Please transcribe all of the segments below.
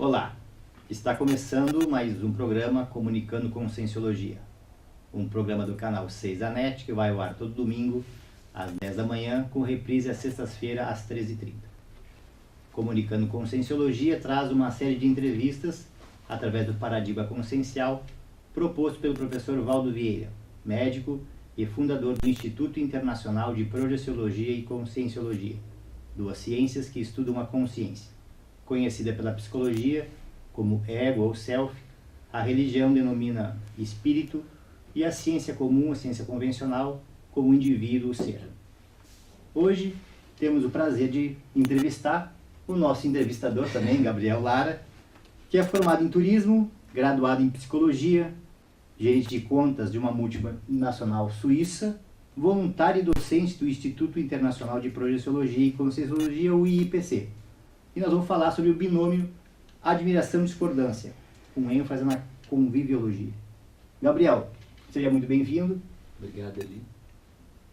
Olá, está começando mais um programa Comunicando Conscienciologia, um programa do canal 6 da NET que vai ao ar todo domingo às 10 da manhã, com reprise às sextas-feiras às 13h30. Comunicando Conscienciologia traz uma série de entrevistas através do paradigma consciencial proposto pelo professor Valdo Vieira, médico e fundador do Instituto Internacional de Projeciologia e Conscienciologia, duas ciências que estudam a consciência, conhecida pela psicologia como ego ou self, a religião denomina espírito e a ciência comum, a ciência convencional, como indivíduo ou ser. Hoje temos o prazer de entrevistar o nosso entrevistador também, Gabriel Lara, que é formado em turismo, graduado em psicologia, gerente de contas de uma multinacional suíça, voluntário e docente do Instituto Internacional de Projeciologia e Conscienciologia, o IIPC. E nós vamos falar sobre o binômio admiração e discordância, com ênfase na conviviologia. Gabriel, seja muito bem-vindo. Obrigado, Eli.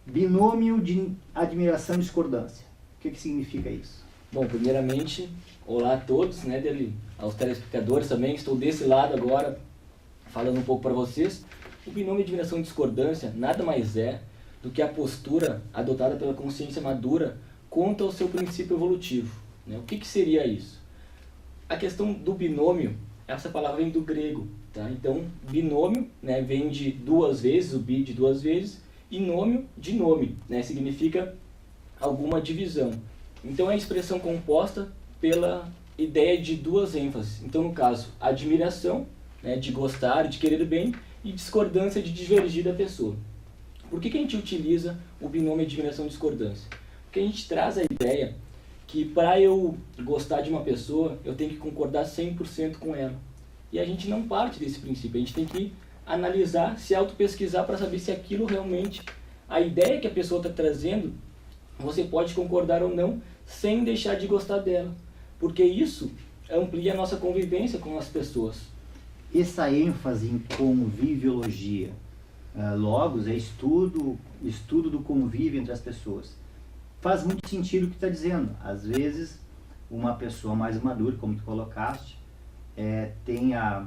Binômio de admiração e discordância. O que significa isso? Bom, primeiramente, olá a todos, né, Eli? Aos telespectadores também, estou desse lado agora, falando um pouco para vocês. O binômio de admiração e discordância nada mais é do que a postura adotada pela consciência madura quanto ao seu princípio evolutivo. Né? O que seria isso? A questão do binômio, essa palavra vem do grego, tá? Então, binômio, né, vem de duas vezes, o bi de duas vezes, e nômio de nome, né, significa alguma divisão. Então, é a expressão composta pela ideia de duas ênfases. Então, no caso, admiração, né, de gostar, de querer bem, e discordância de divergir da pessoa. Por que a gente utiliza o binômio admiração e discordância? Porque a gente traz a ideia que para eu gostar de uma pessoa, eu tenho que concordar 100% com ela. E a gente não parte desse princípio, a gente tem que analisar, se auto-pesquisar para saber se aquilo realmente, a ideia que a pessoa está trazendo, você pode concordar ou não, sem deixar de gostar dela. Porque isso amplia a nossa convivência com as pessoas. Essa ênfase em conviviologia, logos é estudo do convívio entre as pessoas. Faz muito sentido o que está dizendo. Às vezes, uma pessoa mais madura, como tu colocaste, tem a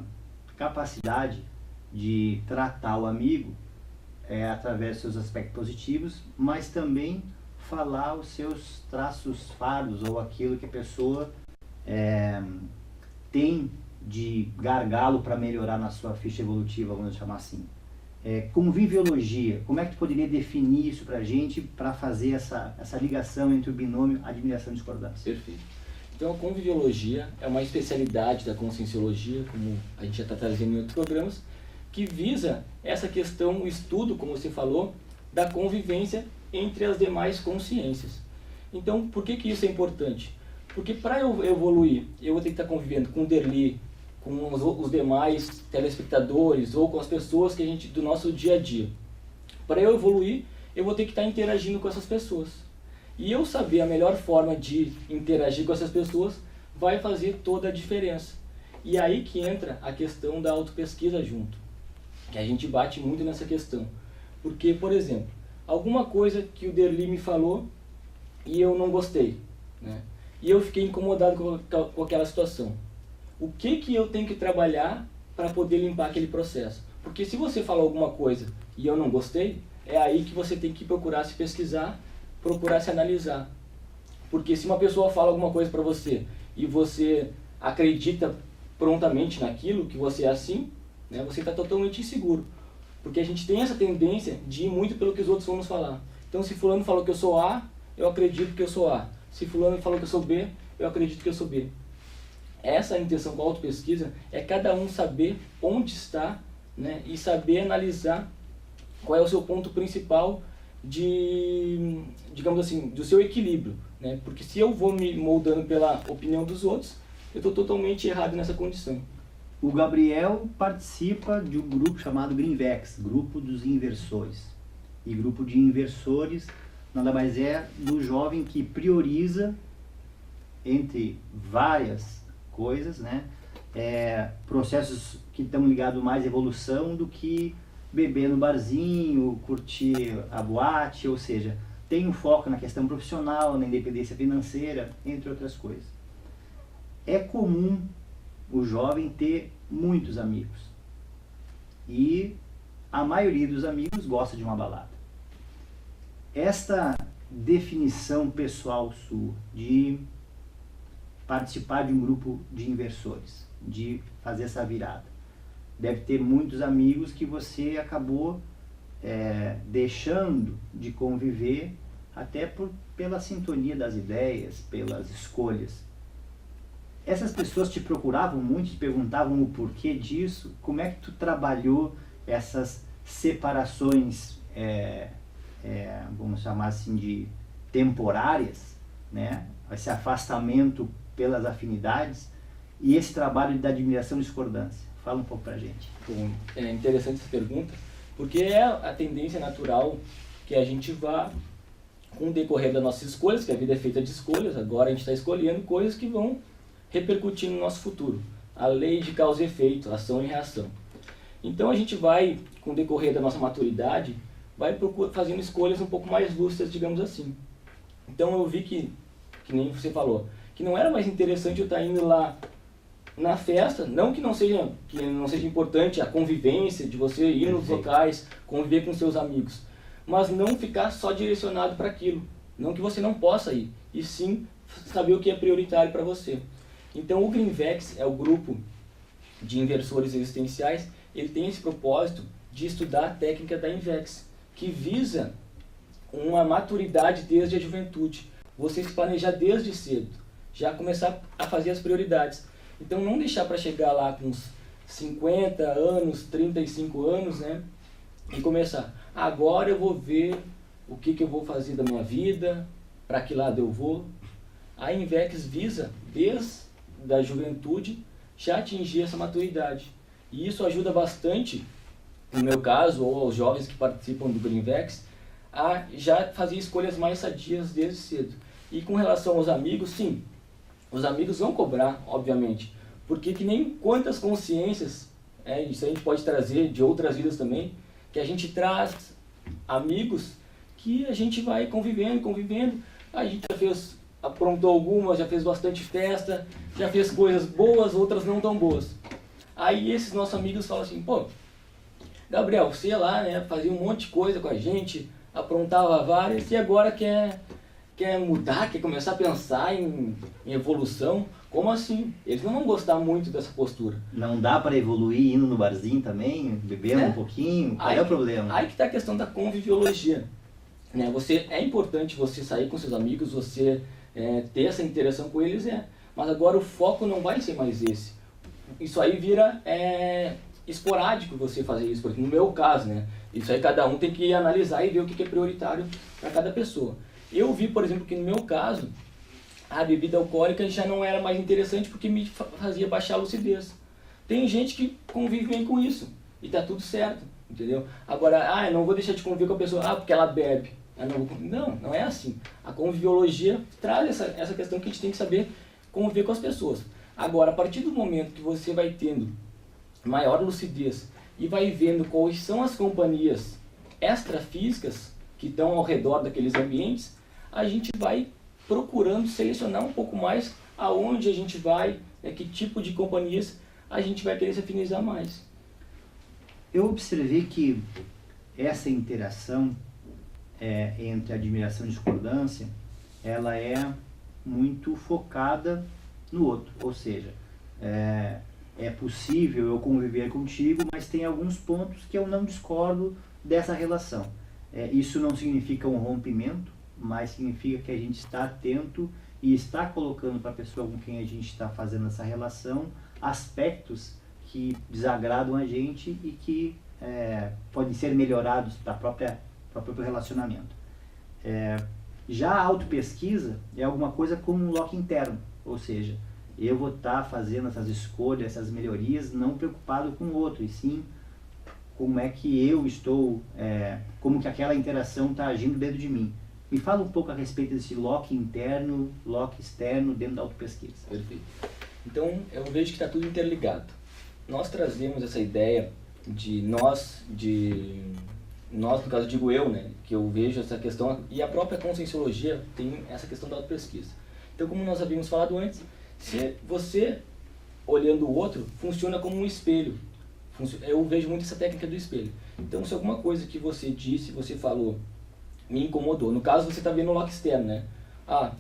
capacidade de tratar o amigo através dos seus aspectos positivos, mas também falar os seus traços fardos ou aquilo que a pessoa tem de gargalo para melhorar na sua ficha evolutiva, vamos chamar assim. Conviviologia, como é que tu poderia definir isso para a gente, para fazer essa ligação entre o binômio admiração e discordância? Perfeito. Então, a conviviologia é uma especialidade da conscienciologia, como a gente já está trazendo em outros programas, que visa essa questão, o estudo, como você falou, da convivência entre as demais consciências. Então, por que isso é importante? Porque para eu evoluir, eu vou ter que estar convivendo com o Derli, com os demais telespectadores ou com as pessoas que a gente do nosso dia a dia. Para eu evoluir, eu vou ter que estar interagindo com essas pessoas. E eu saber a melhor forma de interagir com essas pessoas vai fazer toda a diferença. E aí que entra a questão da autopesquisa junto, que a gente bate muito nessa questão. Porque, por exemplo, alguma coisa que o Derli me falou e eu não gostei, né? E eu fiquei incomodado com aquela situação. O que eu tenho que trabalhar para poder limpar aquele processo? Porque se você fala alguma coisa e eu não gostei, é aí que você tem que procurar se pesquisar, procurar se analisar. Porque se uma pessoa fala alguma coisa para você e você acredita prontamente naquilo, que você é assim, né, você está totalmente inseguro. Porque a gente tem essa tendência de ir muito pelo que os outros vão nos falar. Então, se fulano falou que eu sou A, eu acredito que eu sou A. Se fulano falou que eu sou B, eu acredito que eu sou B. Essa intenção com a autopesquisa é cada um saber onde está, né, e saber analisar qual é o seu ponto principal de, digamos assim, do seu equilíbrio, né? Porque se eu vou me moldando pela opinião dos outros, eu estou totalmente errado nessa condição. O Gabriel participa de um grupo chamado Greenvex, Grupo dos Inversores. E grupo de inversores nada mais é do jovem que prioriza entre várias coisas, né? Processos que estão ligados mais à evolução do que beber no barzinho, curtir a boate, ou seja, tem um foco na questão profissional, na independência financeira, entre outras coisas. É comum o jovem ter muitos amigos. E a maioria dos amigos gosta de uma balada. Esta definição pessoal sua de participar de um grupo de inversores, de fazer essa virada, deve ter muitos amigos que você acabou deixando de conviver até pela sintonia das ideias, pelas escolhas. Essas pessoas te procuravam muito, te perguntavam o porquê disso? Como é que tu trabalhou essas separações, vamos chamar assim, de temporárias, né? Esse afastamento pelas afinidades e esse trabalho de admiração e discordância? Fala um pouco pra gente. Bom, é interessante essa pergunta, porque é a tendência natural que a gente vá, com o decorrer das nossas escolhas, que a vida é feita de escolhas, agora a gente está escolhendo coisas que vão repercutir no nosso futuro. A lei de causa e efeito, ação e reação. Então a gente vai, com o decorrer da nossa maturidade, vai fazendo escolhas um pouco mais lúcidas, digamos assim. Então eu vi que nem você falou, que não era mais interessante eu estar indo lá na festa, não que não seja importante a convivência, de você ir nos locais, conviver com seus amigos, mas não ficar só direcionado para aquilo. Não que você não possa ir, e sim saber o que é prioritário para você. Então o Greenvex é o grupo de inversores existenciais, ele tem esse propósito de estudar a técnica da Invex, que visa uma maturidade desde a juventude. Você se planejar desde cedo, já começar a fazer as prioridades. Então não deixar para chegar lá com uns 50 anos, 35 anos, né? E começar, agora eu vou ver o que eu vou fazer da minha vida, para que lado eu vou. A Invex visa, desde a juventude, já atingir essa maturidade. E isso ajuda bastante, no meu caso, ou aos jovens que participam do Greenvex, a já fazer escolhas mais sadias desde cedo. E com relação aos amigos, sim, os amigos vão cobrar, obviamente, porque que nem quantas consciências, isso a gente pode trazer de outras vidas também, que a gente traz amigos que a gente vai convivendo, a gente já aprontou algumas, já fez bastante festa, já fez coisas boas, outras não tão boas. Aí esses nossos amigos falam assim, pô, Gabriel, você lá, né, fazia um monte de coisa com a gente, aprontava várias e agora quer mudar, quer começar a pensar em evolução. Como assim? Eles não vão gostar muito dessa postura. Não dá para evoluir indo no barzinho também, bebendo um pouquinho? Qual é o problema? Aí que está a questão da conviviologia. Né? É importante você sair com seus amigos, você ter essa interação com eles, mas agora o foco não vai ser mais esse. Isso aí vira esporádico você fazer isso, porque no meu caso, né? Isso aí cada um tem que analisar e ver o que é prioritário para cada pessoa. Eu vi, por exemplo, que no meu caso, a bebida alcoólica já não era mais interessante porque me fazia baixar a lucidez. Tem gente que convive bem com isso e tá tudo certo, entendeu? Agora, eu não vou deixar de conviver com a pessoa, porque ela bebe. Não é assim. A conviviologia traz essa questão que a gente tem que saber conviver com as pessoas. Agora, a partir do momento que você vai tendo maior lucidez e vai vendo quais são as companhias extrafísicas que estão ao redor daqueles ambientes, a gente vai procurando selecionar um pouco mais aonde a gente vai, que tipo de companhias a gente vai querer se afinizar mais. Eu observei que essa interação entre admiração e discordância, ela é muito focada no outro, ou seja, é possível eu conviver contigo, mas tem alguns pontos que eu não discordo dessa relação. Isso não significa um rompimento, mas significa que a gente está atento e está colocando para a pessoa com quem a gente está fazendo essa relação aspectos que desagradam a gente e que podem ser melhorados para o próprio relacionamento. Já a autopesquisa é alguma coisa como um lock interno, ou seja, eu vou estar fazendo essas escolhas, essas melhorias, não preocupado com o outro, e sim como é que eu estou, como que aquela interação está agindo dentro de mim. Me fala um pouco a respeito desse lock interno, lock externo dentro da autopesquisa. Perfeito. Então, eu vejo que está tudo interligado. Nós trazemos essa ideia de nós, no caso digo eu, né, que eu vejo essa questão, e a própria conscienciologia tem essa questão da autopesquisa. Então, como nós havíamos falado antes, se você olhando o outro, funciona como um espelho. Eu vejo muito essa técnica do espelho. Então, se alguma coisa que você disse, você falou, me incomodou. No caso, você está vendo o lado externo, né?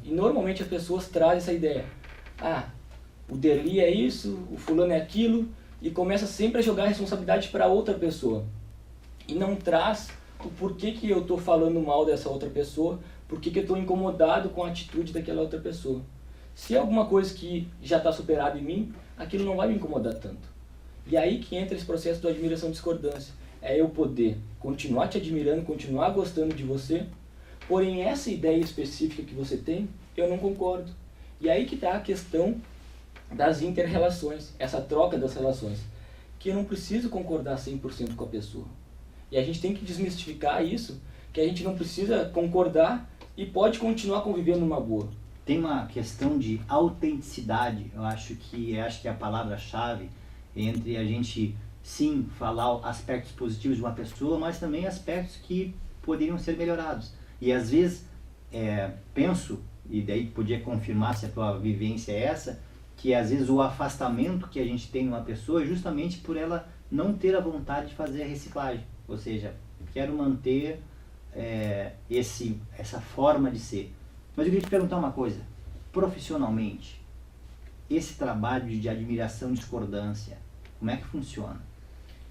E normalmente as pessoas trazem essa ideia. O Derli é isso, o fulano é aquilo, e começa sempre a jogar a responsabilidade para outra pessoa. E não traz o porquê que eu estou falando mal dessa outra pessoa, porquê que eu estou incomodado com a atitude daquela outra pessoa. Se é alguma coisa que já está superada em mim, aquilo não vai me incomodar tanto. E aí que entra esse processo da admiração e discordância. É eu poder continuar te admirando, continuar gostando de você, porém essa ideia específica que você tem, eu não concordo. E aí que está a questão das inter-relações, essa troca das relações, que eu não preciso concordar 100% com a pessoa. E a gente tem que desmistificar isso, que a gente não precisa concordar e pode continuar convivendo numa boa. Tem uma questão de autenticidade, eu acho que é a palavra-chave entre a gente, sim, falar aspectos positivos de uma pessoa, mas também aspectos que poderiam ser melhorados. E às vezes, penso, e daí podia confirmar se a tua vivência é essa, que às vezes o afastamento que a gente tem numa pessoa é justamente por ela não ter a vontade de fazer a reciclagem. Ou seja, eu quero manter essa forma de ser. Mas eu queria te perguntar uma coisa. Profissionalmente, esse trabalho de admiração e discordância, como é que funciona?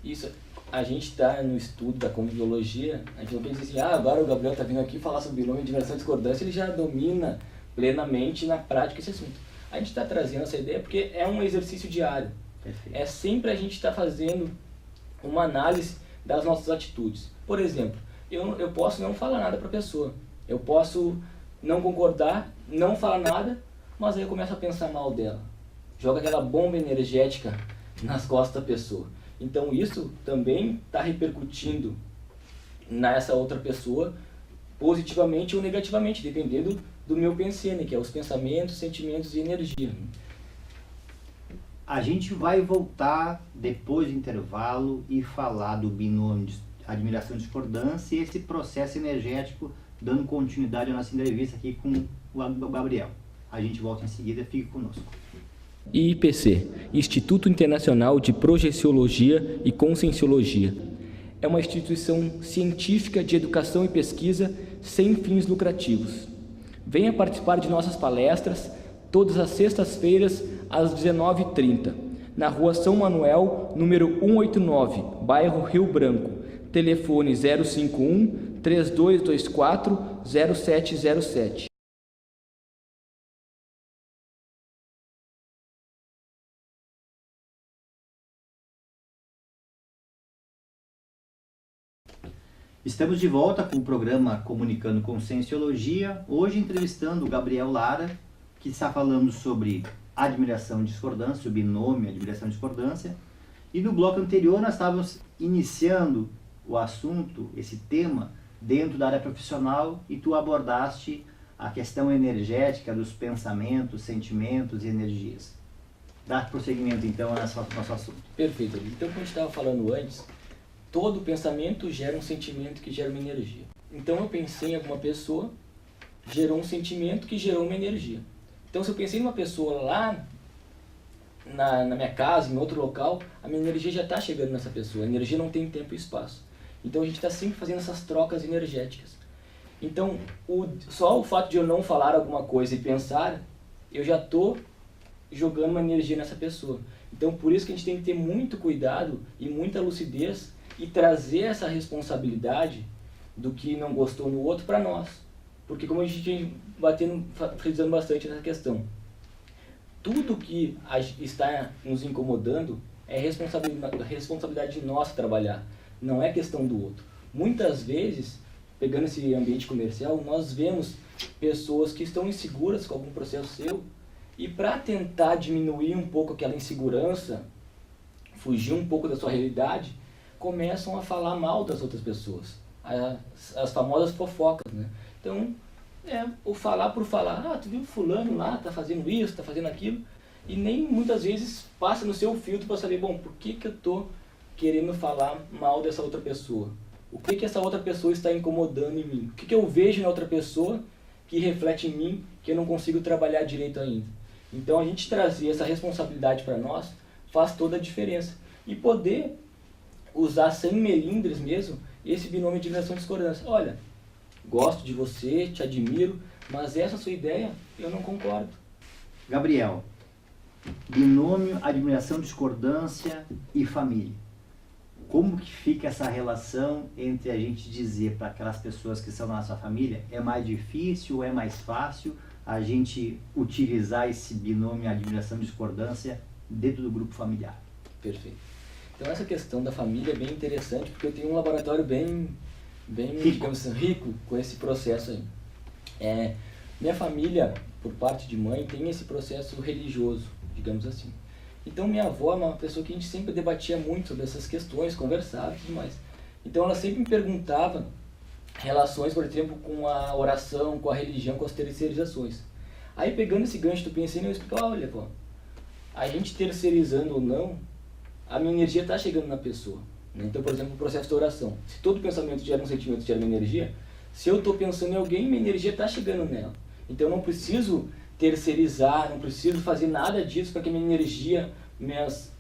Isso, a gente está no estudo da conviviologia, a gente não pensa assim, agora o Gabriel está vindo aqui falar sobre binômio, admiração e discordância, ele já domina plenamente na prática esse assunto. A gente está trazendo essa ideia porque é um exercício diário. Perfeito. É sempre a gente está fazendo uma análise das nossas atitudes. Por exemplo, eu posso não falar nada para a pessoa, eu posso não concordar, não falar nada, mas aí eu começo a pensar mal dela. Joga aquela bomba energética nas costas da pessoa. Então isso também está repercutindo nessa outra pessoa, positivamente ou negativamente, dependendo do meu pensene, que é os pensamentos, sentimentos e energia. A gente vai voltar depois do intervalo e falar do binômio de admiração e discordância e esse processo energético, dando continuidade à nossa entrevista aqui com o Gabriel. A gente volta em seguida, fique conosco. IIPC, Instituto Internacional de Projeciologia e Conscienciologia. É uma instituição científica de educação e pesquisa sem fins lucrativos. Venha participar de nossas palestras todas as sextas-feiras às 19h30, na Rua São Manuel, número 189, bairro Rio Branco. Telefone 051 3224 0707. Estamos de volta com o programa Comunicando com Cienciologia, hoje entrevistando o Gabriel Lara, que está falando sobre admiração e discordância, o binômio admiração e discordância. E no bloco anterior nós estávamos iniciando o assunto, esse tema, dentro da área profissional, e tu abordaste a questão energética dos pensamentos, sentimentos e energias. Dá prosseguimento então ao nosso assunto. Perfeito. Então, como a gente estava falando antes, todo pensamento gera um sentimento que gera uma energia. Então eu pensei em alguma pessoa, gerou um sentimento que gerou uma energia. Então se eu pensei em uma pessoa lá na minha casa, em outro local, a minha energia já está chegando nessa pessoa. A energia não tem tempo e espaço. Então a gente está sempre fazendo essas trocas energéticas. Então só o fato de eu não falar alguma coisa e pensar, eu já estou jogando uma energia nessa pessoa. Então por isso que a gente tem que ter muito cuidado e muita lucidez e trazer essa responsabilidade do que não gostou no outro para nós. Porque como a gente frisando bastante nessa questão, tudo que está nos incomodando é responsabilidade nossa trabalhar, não é questão do outro. Muitas vezes, pegando esse ambiente comercial, nós vemos pessoas que estão inseguras com algum processo seu e para tentar diminuir um pouco aquela insegurança, fugir um pouco da sua realidade, começam a falar mal das outras pessoas, as famosas fofocas, né? Então, o falar por falar, tu viu fulano lá, tá fazendo isso, tá fazendo aquilo, e nem muitas vezes passa no seu filtro para saber, bom, por que eu tô querendo falar mal dessa outra pessoa? O que essa outra pessoa está incomodando em mim? O que eu vejo na outra pessoa que reflete em mim que eu não consigo trabalhar direito ainda? Então a gente trazer essa responsabilidade para nós faz toda a diferença. E poder usar sem melindres mesmo esse binômio de admiração e discordância. Olha, gosto de você, te admiro, mas essa sua ideia eu não concordo. Gabriel, binômio, admiração, discordância e família. Como que fica essa relação entre a gente dizer para aquelas pessoas que são da nossa família, é mais difícil ou é mais fácil a gente utilizar esse binômio, admiração, discordância dentro do grupo familiar? Perfeito. Então essa questão da família é bem interessante, porque eu tenho um laboratório bem Rico. digamos assim, rico com esse processo aí. Minha família, por parte de mãe, tem esse processo religioso, digamos assim. Então minha avó é uma pessoa que a gente sempre debatia muito sobre essas questões, conversava e tudo mais. Então ela sempre me perguntava relações, por exemplo, com a oração, com a religião, com as terceirizações. Aí pegando esse gancho, eu pensei, eu explico, olha, pô, a gente terceirizando ou não, a minha energia está chegando na pessoa. Né? Então, por exemplo, o processo da oração. Se todo pensamento gera um sentimento, gera uma energia, se eu estou pensando em alguém, minha energia está chegando nela. Então eu não preciso terceirizar, não preciso fazer nada disso para que minha energia, minhas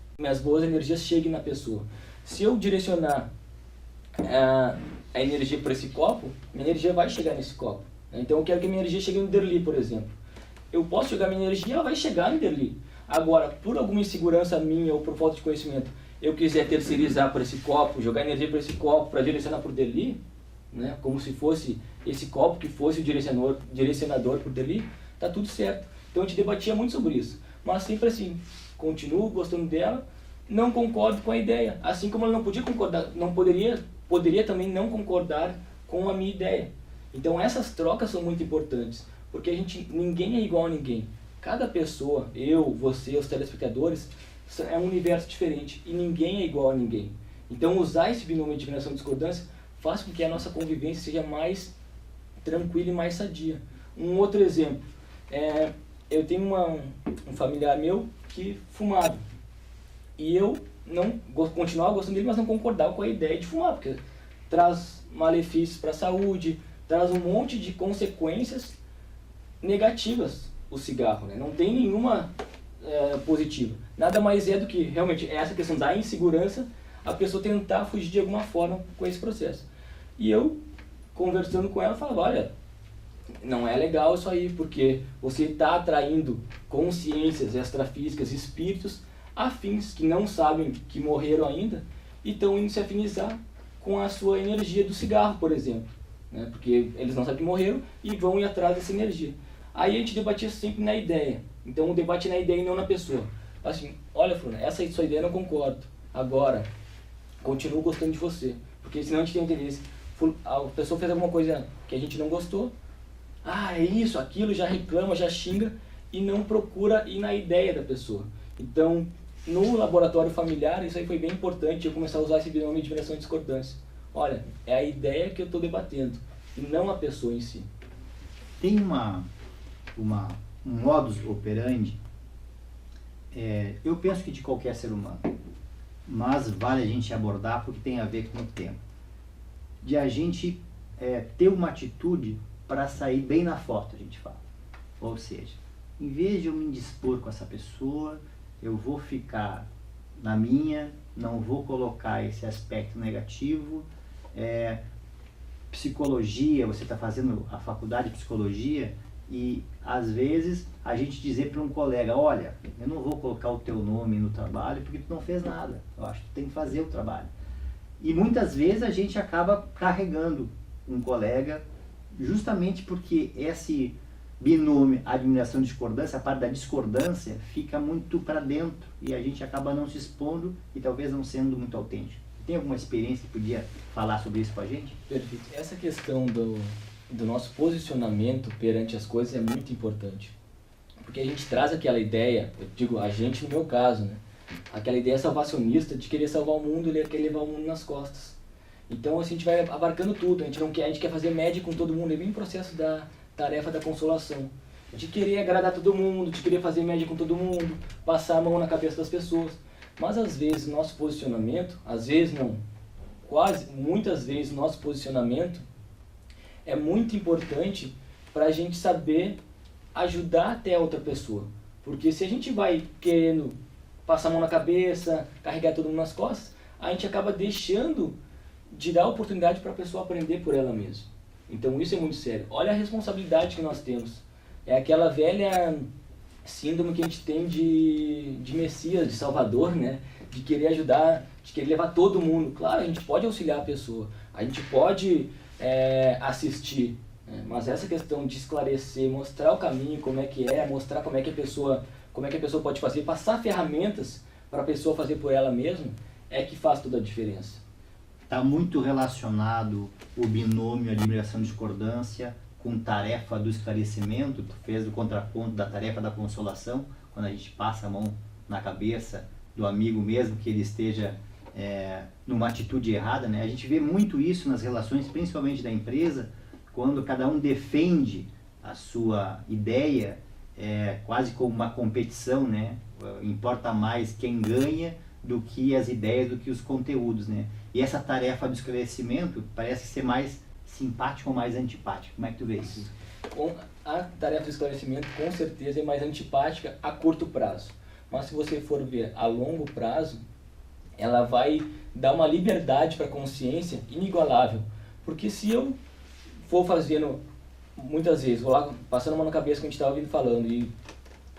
boas energias cheguem na pessoa. Se eu direcionar a energia para esse copo, minha energia vai chegar nesse copo. Né? Então eu quero que minha energia chegue no Derli, por exemplo. Eu posso jogar minha energia, ela vai chegar no Derli. Agora, por alguma insegurança minha ou por falta de conhecimento, eu quiser terceirizar para esse copo, jogar energia para esse copo, para direcionar para o Derli, né? Como se fosse esse copo que fosse o direcionador para o Derli, tá tudo certo. Então a gente debatia muito sobre isso. Mas sempre assim, continuo gostando dela, não concordo com a ideia. Assim como ela não podia concordar, poderia também não concordar com a minha ideia. Então essas trocas são muito importantes, porque ninguém é igual a ninguém. Cada pessoa, eu, você, os telespectadores, é um universo diferente e ninguém é igual a ninguém. Então usar esse binômio de admiração e discordância faz com que a nossa convivência seja mais tranquila e mais sadia. Um outro exemplo, eu tenho um familiar meu que fumava. E eu não continuava gostando dele, mas não concordava com a ideia de fumar, porque traz malefícios para a saúde, traz um monte de consequências negativas o cigarro, né? Não tem nenhuma positiva. Nada mais é do que realmente essa questão da insegurança, a pessoa tentar fugir de alguma forma com esse processo. E eu, conversando com ela, falava, olha, não é legal isso aí, porque você está atraindo consciências extrafísicas, espíritos afins que não sabem que morreram ainda e estão indo se afinizar com a sua energia do cigarro, por exemplo, né? Porque eles não sabem que morreram e vão ir atrás dessa energia. Aí a gente debatia sempre na ideia. Então o debate na ideia e não na pessoa. Assim, olha, Fruna, essa sua ideia eu não concordo. Agora, continuo gostando de você. Porque senão a gente tem interesse. A pessoa fez alguma coisa que a gente não gostou. Ah, é isso, aquilo, já reclama, já xinga e não procura ir na ideia da pessoa. Então, no laboratório familiar, isso aí foi bem importante, eu começar a usar esse binômio de admiração e discordância. Olha, é a ideia que eu estou debatendo, e não a pessoa em si. Tem um modus operandi, eu penso que de qualquer ser humano, mas vale a gente abordar porque tem a ver com o tema, de a gente ter uma atitude para sair bem na foto, a gente fala. Ou seja, em vez de eu me indispor com essa pessoa, eu vou ficar na minha, não vou colocar esse aspecto negativo. Psicologia, você está fazendo a faculdade de psicologia e às vezes a gente dizer para um colega, olha, eu não vou colocar o teu nome no trabalho porque tu não fez nada, eu acho que tu tem que fazer o trabalho. E muitas vezes a gente acaba carregando um colega justamente porque esse binômio, admiração e discordância, a parte da discordância fica muito para dentro e a gente acaba não se expondo e talvez não sendo muito autêntico. Tem alguma experiência que podia falar sobre isso com a gente? Perfeito. Essa questão do nosso posicionamento perante as coisas é muito importante. Porque a gente traz aquela ideia, eu digo a gente no meu caso, né? Aquela ideia salvacionista de querer salvar o mundo e querer levar o mundo nas costas. Então assim, a gente vai abarcando tudo, a gente quer fazer média com todo mundo, é bem o processo da tarefa da consolação. De querer agradar todo mundo, de querer fazer média com todo mundo, passar a mão na cabeça das pessoas. Mas às vezes o nosso posicionamento, às vezes não, muitas vezes o nosso posicionamento é muito importante para a gente saber ajudar até a outra pessoa. Porque se a gente vai querendo passar a mão na cabeça, carregar todo mundo nas costas, a gente acaba deixando de dar oportunidade para a pessoa aprender por ela mesma. Então isso é muito sério. Olha a responsabilidade que nós temos. É aquela velha síndrome que a gente tem de Messias, de Salvador, né? De querer ajudar, de querer levar todo mundo. Claro, a gente pode auxiliar a pessoa, a gente pode assistir, né? Mas essa questão de esclarecer, mostrar o caminho, como é que é, mostrar como é que a pessoa pode fazer, passar ferramentas para a pessoa fazer por ela mesma, é que faz toda a diferença. Está muito relacionado o binômio admiração-discordância com tarefa do esclarecimento. Tu fez o contraponto da tarefa da consolação, quando a gente passa a mão na cabeça do amigo mesmo que ele esteja numa atitude errada, né? A gente vê muito isso nas relações, principalmente da empresa, quando cada um defende a sua ideia, quase como uma competição, né? Importa mais quem ganha do que as ideias, do que os conteúdos, né? E essa tarefa do esclarecimento parece ser mais simpática ou mais antipática. Como é que tu vê isso? A tarefa do esclarecimento com certeza é mais antipática a curto prazo. Mas se você for ver a longo prazo, ela vai dar uma liberdade para a consciência inigualável. Porque se eu for fazendo, muitas vezes, vou lá passando a mão na cabeça que a gente estava ouvindo falando e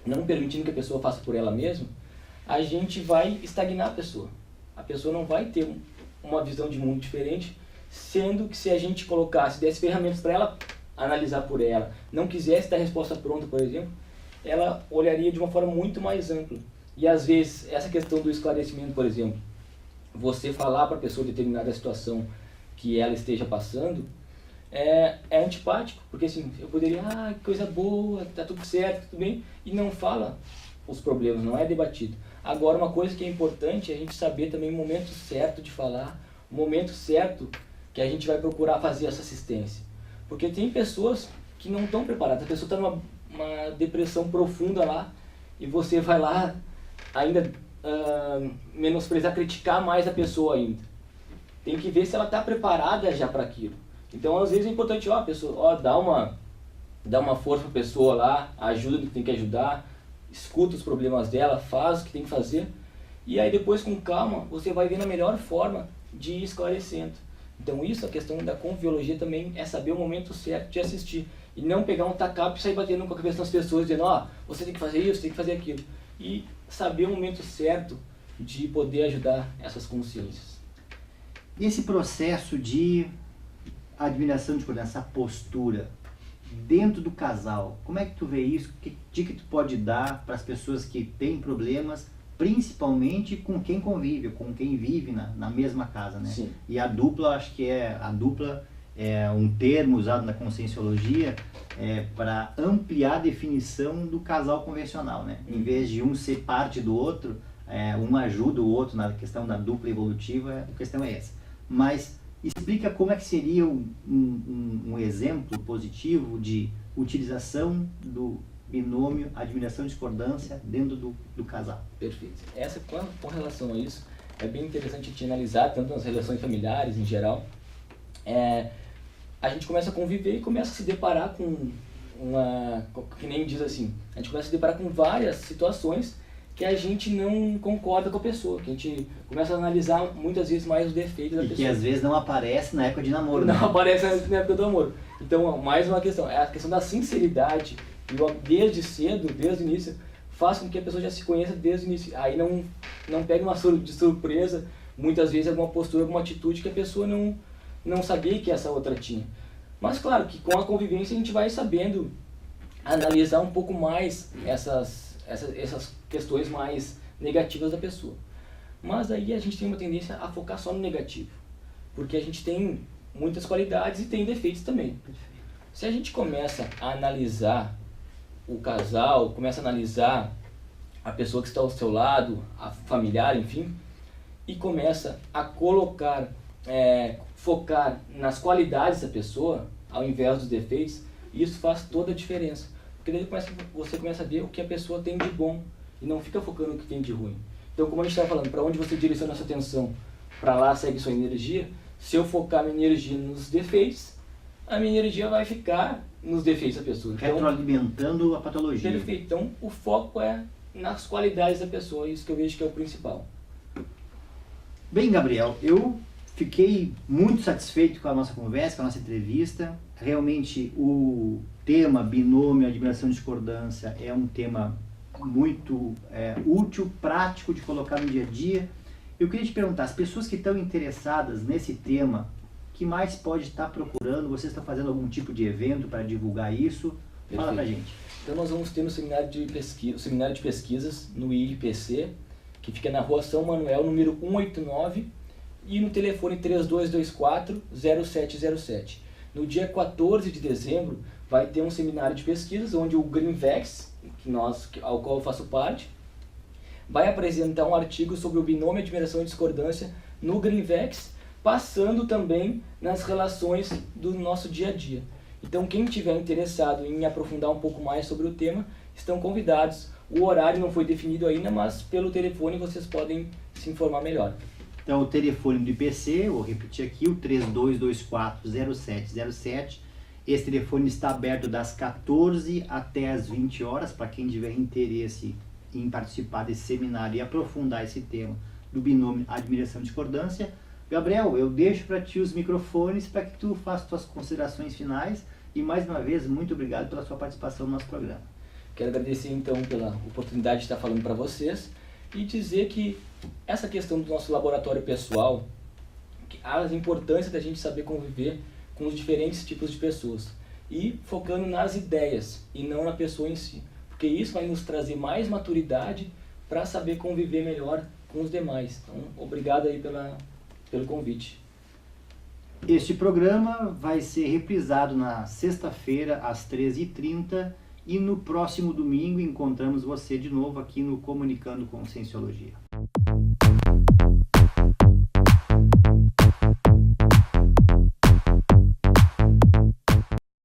não permitindo que a pessoa faça por ela mesma, a gente vai estagnar a pessoa. A pessoa não vai ter uma visão de mundo diferente, sendo que se a gente colocasse, desse ferramentas para ela analisar por ela, não quisesse dar a resposta pronta, por exemplo, ela olharia de uma forma muito mais ampla. E às vezes, essa questão do esclarecimento, por exemplo, você falar para a pessoa determinada situação que ela esteja passando, é antipático, porque assim, eu poderia, que coisa boa, tá tudo certo, tudo bem, e não fala os problemas, não é debatido. Agora, uma coisa que é importante é a gente saber também o momento certo de falar, o momento certo que a gente vai procurar fazer essa assistência. Porque tem pessoas que não estão preparadas, a pessoa está numa depressão profunda lá, e você vai lá ainda menosprezar, criticar mais a pessoa ainda. Tem que ver se ela está preparada já para aquilo. Então, às vezes é importante, a pessoa, dá uma força para a pessoa lá, ajuda no que tem que ajudar, escuta os problemas dela, faz o que tem que fazer, e aí depois com calma você vai vendo a melhor forma de ir esclarecendo. Então isso, a questão da conviviologia também é saber o momento certo de assistir, e não pegar um tacape e sair batendo com a cabeça das pessoas, dizendo, você tem que fazer isso, tem que fazer aquilo, e saber o momento certo de poder ajudar essas consciências. E esse processo de admiração, de essa postura dentro do casal, como é que tu vê isso? Que dica tu pode dar para as pessoas que têm problemas, principalmente com quem convive, com quem vive na mesma casa, né? Sim. E a dupla, acho que a dupla é um termo usado na conscienciologia para ampliar a definição do casal convencional, né? Em vez de um ser parte do outro, um ajuda o outro na questão da dupla evolutiva, a questão é essa. Mas explica como é que seria um exemplo positivo de utilização do binômio admiração-discordância dentro do casal. Perfeito. Com relação a isso, é bem interessante a gente analisar, tanto nas relações familiares em geral. A gente começa a conviver e começa a se deparar com que nem diz assim, a gente começa a se deparar com várias situações que a gente não concorda com a pessoa, que a gente começa a analisar muitas vezes mais os defeitos da pessoa. E que às vezes não aparece na época de namoro. Não aparece na época do namoro. Então, mais uma questão, é a questão da sinceridade, desde cedo, desde o início, faz com que a pessoa já se conheça desde o início. Aí não pega de surpresa, muitas vezes, alguma postura, alguma atitude que a pessoa não sabia que essa outra tinha. Mas claro que com a convivência a gente vai sabendo analisar um pouco mais essas questões mais negativas da pessoa. Mas aí a gente tem uma tendência a focar só no negativo, porque a gente tem muitas qualidades e tem defeitos também. Se a gente começa a analisar o casal, começa a analisar a pessoa que está ao seu lado, a familiar, enfim, e começa a focar nas qualidades da pessoa, ao invés dos defeitos, isso faz toda a diferença. Porque daí você começa a ver o que a pessoa tem de bom e não fica focando no que tem de ruim. Então, como a gente estava falando, para onde você direciona a sua atenção, para lá segue sua energia. Se eu focar minha energia nos defeitos, a minha energia vai ficar nos defeitos da pessoa. Então, retroalimentando a patologia. perfeito. Então, o foco é nas qualidades da pessoa, isso que eu vejo que é o principal. Bem, Gabriel, eu fiquei muito satisfeito com a nossa conversa, com a nossa entrevista. Realmente o tema binômio, admiração e discordância é um tema muito útil, prático de colocar no dia a dia. Eu queria te perguntar, as pessoas que estão interessadas nesse tema, que mais pode estar procurando? Vocês estão fazendo algum tipo de evento para divulgar isso? Fala pra gente. Então nós vamos ter um seminário de pesquisas no ILPC, que fica na Rua São Manuel, número 189, e no telefone 3224-0707. No dia 14 de dezembro vai ter um seminário de pesquisas, onde o Greenvex, ao qual eu faço parte, vai apresentar um artigo sobre o binômio admiração e discordância no Greenvex, passando também nas relações do nosso dia a dia. Então, quem tiver interessado em aprofundar um pouco mais sobre o tema, estão convidados. O horário não foi definido ainda, mas pelo telefone vocês podem se informar melhor. Então, o telefone do IPC, vou repetir aqui, o 3224-0707. Esse telefone está aberto das 14 até as 20 horas, para quem tiver interesse em participar desse seminário e aprofundar esse tema do binômio admiração e discordância. Gabriel, eu deixo para ti os microfones para que tu faça tuas considerações finais e, mais uma vez, muito obrigado pela sua participação no nosso programa. Quero agradecer, então, pela oportunidade de estar falando para vocês e dizer que essa questão do nosso laboratório pessoal, a importância da gente saber conviver com os diferentes tipos de pessoas e focando nas ideias e não na pessoa em si, porque isso vai nos trazer mais maturidade para saber conviver melhor com os demais. Então, obrigado aí pelo convite. Este programa vai ser reprisado na sexta-feira, às 13h30, e no próximo domingo encontramos você de novo aqui no Comunicando Conscienciologia.